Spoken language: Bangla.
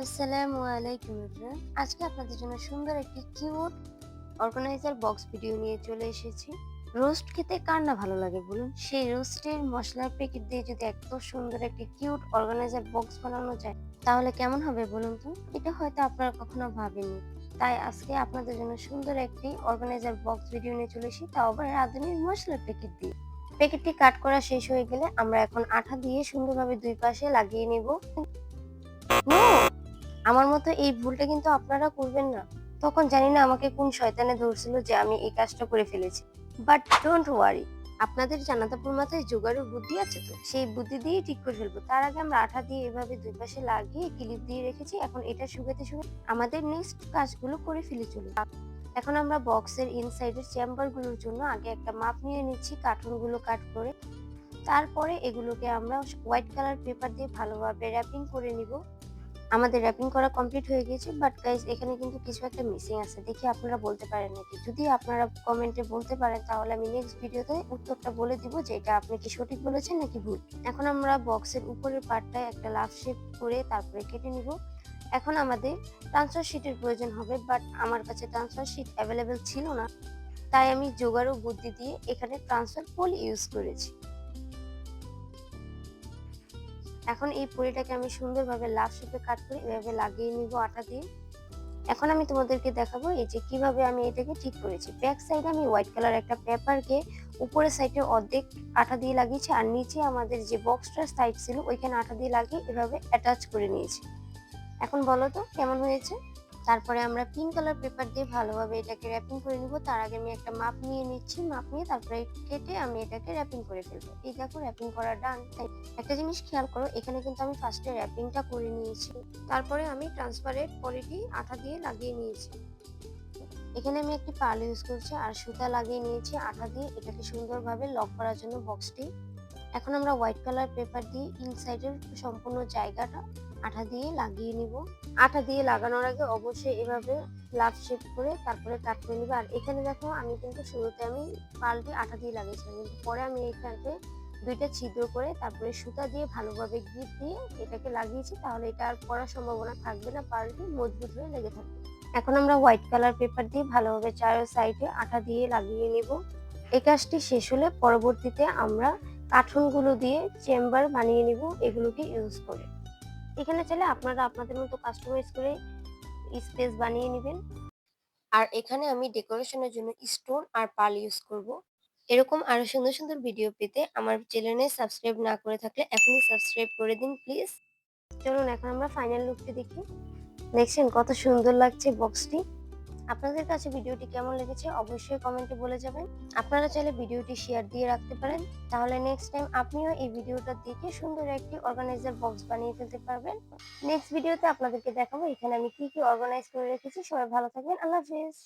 আসসালামু আলাইকুম এভরিওয়ান। আজকে আপনাদের জন্য সুন্দর একটি কিউট অর্গানাইজার বক্স ভিডিও নিয়ে চলে এসেছি। রোস্ট খেতে কার না ভালো লাগে বলুন? সেই রোস্টের মসলার প্যাকেট দিয়ে যদি এত সুন্দর একটি কিউট অর্গানাইজার বক্স বানানো যায়, তাহলে কেমন হবে বলুন তো? এটা হয়তো আপনারা কখনো ভাবেননি। তাই আজকে আপনাদের জন্য সুন্দর একটি অর্গানাইজার বক্স ভিডিও নিয়ে চলে এসেছি, তাও আবার রাঁধুনির মসলার প্যাকেট দিয়ে। প্যাকেটটি কাট করা শেষ হয়ে গেলে আমরা এখন আঠা দিয়ে সুন্দরভাবে দুই পাশে লাগিয়ে নেব। নো! আমার মতো এই ভুলটা কিন্তু আপনারা করবেন না। তখন জানি না আমাকে কোন শয়তানে ধরছিল যে আমি এই কাজটা করে ফেলেছি। বাট ডোন্ট ওয়ারি, আপনাদের জানাতাপুর মাথায় জোগাড়ের বুদ্ধি আছে তো? সেই বুদ্ধি দিয়েই ঠিক করে ফেলবো। তার আগে আমরা আঠা দিয়ে এভাবে দুই পাশে লাগিয়ে ক্লিপ দিয়ে রেখেছি। এখন এটা শুকাতে আমাদের নেক্সট কাজগুলো করে ফেলে চলুন। এখন আমরা বক্সের ইনসাইডের চেম্বার গুলোর জন্য আগে একটা মাপ নিয়ে নিচ্ছি কার্টুনগুলো কাট করে। তারপরে এগুলোকে আমরা হোয়াইট কালার পেপার দিয়ে ভালোভাবে র‍্যাপিং করে নিব। আমাদের র‍্যাপিং করা কমপ্লিট হয়ে গিয়েছে, বাট গাইস এখানে কিন্তু কিছু একটা মিসিং আছে। দেখি আপনারা বলতে পারেন নাকি? যদি আপনারা কমেন্টে বলতে পারেন তাহলে আমি নেক্সট ভিডিওতে উত্তরটা বলে দিব যে এটা আপনি কি সঠিক বলেছেন নাকি ভুল। এখন আমরা বক্সের উপরের পার্টটায় একটা লাভ শেপ করে তারপরে কেটে নিব। এখন আমাদের ট্রান্সফার শিটের প্রয়োজন হবে, বাট আমার কাছে ট্রান্সফার শিট অ্যাভেলেবেল ছিল না। তাই আমি জোগাড় বুদ্ধি দিয়ে এখানে ট্রান্সফার পোল ইউজ করেছি। এখন এই পলিটাকে আমি সুন্দরভাবে লাভ শেপে কাট করে এভাবে লাগিয়ে নিব আটা দিয়ে। এখন আমি তোমাদেরকে দেখাবো এই যে কিভাবে আমি এটাকে ঠিক করেছি। ব্যাক সাইডে আমি হোয়াইট কালার একটা পেপারকে উপরের সাইডে অর্ধেক আঠা দিয়ে লাগিয়েছি, আর নিচে আমাদের যে বক্সটার সাইড ছিল ওইখানে আঠা দিয়ে লাগিয়ে এভাবে অ্যাটাচ করে নিয়েছি। এখন বলো তো কেমন হয়েছে? তারপরে আমরা পিঙ্ক কালার পেপার দিয়ে ভালোভাবে এটাকে র‍্যাপিং করে নিব। তার আগে আমি একটা মাপ নিয়ে নিচ্ছি, মাপ নিয়ে তারপরে কেটে আমি এটাকে র‍্যাপিং করে ফেলবো। এই দেখো র‍্যাপিং করা ডান। একটা জিনিস খেয়াল করো, এখানে কিন্তু আমি ফার্স্টে র‍্যাপিংটা করে নিয়েছি, তারপরে আমি ট্রান্সপারেন্ট পলিটি আঠা দিয়ে লাগিয়ে নিয়েছি। এখানে আমি একটি পার্ল ইউজ করছি আর সুতা লাগিয়ে নিয়েছি আঠা দিয়ে এটাকে সুন্দরভাবে লক করার জন্য বক্সটি। এখন আমরা হোয়াইট কালার পেপার দিয়ে ইনসাইডের সম্পূর্ণ জায়গাটা আঠা দিয়ে লাগিয়ে নিব। আঠা দিয়ে লাগানোর আগে অবশ্যই এভাবে লাভ শেপ করে তারপরে কাট করে নিব। আর এখানে দেখো আমি কিন্তু শুরুতে আমি পাল্টে আঠা দিয়ে লাগিয়েছিলাম, কিন্তু পরে আমি এখানে দুইটা ছিদ্র করে তারপরে সুতা দিয়ে ভালোভাবে গ্রিপ দিয়ে এটাকে লাগিয়েছি, তাহলে এটা আর পড়ার সম্ভাবনা থাকবে না, পাল্টে মজবুত হয়ে লেগে থাকবে। এখন আমরা হোয়াইট কালার পেপার দিয়ে ভালোভাবে চারো সাইডে আঠা দিয়ে লাগিয়ে নিব। এই কাজটি শেষ হলে পরবর্তীতে আমরা কার্টুনগুলো দিয়ে চেম্বার বানিয়ে নিব এগুলোকে ইউজ করে। এখানে চাইলে আপনারা আপনাদের মতো কাস্টমাইজ করে স্পেস বানিয়ে নেবেন। আর এখানে আমি ডেকোরেশনের জন্য স্টোন আর পার্ল ইউজ করব। এরকম আরো সুন্দর সুন্দর ভিডিও পেতে আমার চ্যানেলে সাবস্ক্রাইব না করে থাকলে এখনই সাবস্ক্রাইব করে দিন প্লিজ। চলুন এখন আমরা ফাইনাল লুকটি দেখি। দেখছেন কত সুন্দর লাগছে বক্সটি? আপনাদের কাছে ভিডিওটি কেমন লেগেছে অবশ্যই কমেন্টে বলে যাবেন। আপনারা চাইলে ভিডিওটি শেয়ার দিয়ে রাখতে পারেন, তাহলে নেক্সট টাইম আপনিও এই ভিডিওটা দেখে সুন্দর একটি অর্গানাইজার বক্স বানিয়ে ফেলতে পারবেন। নেক্সট ভিডিওতে আপনাদেরকে দেখাবো এখানে আমি কি কি অর্গানাইজ করে রেখেছি। সবাই ভালো থাকবেন। আল্লাহ হাফেজ।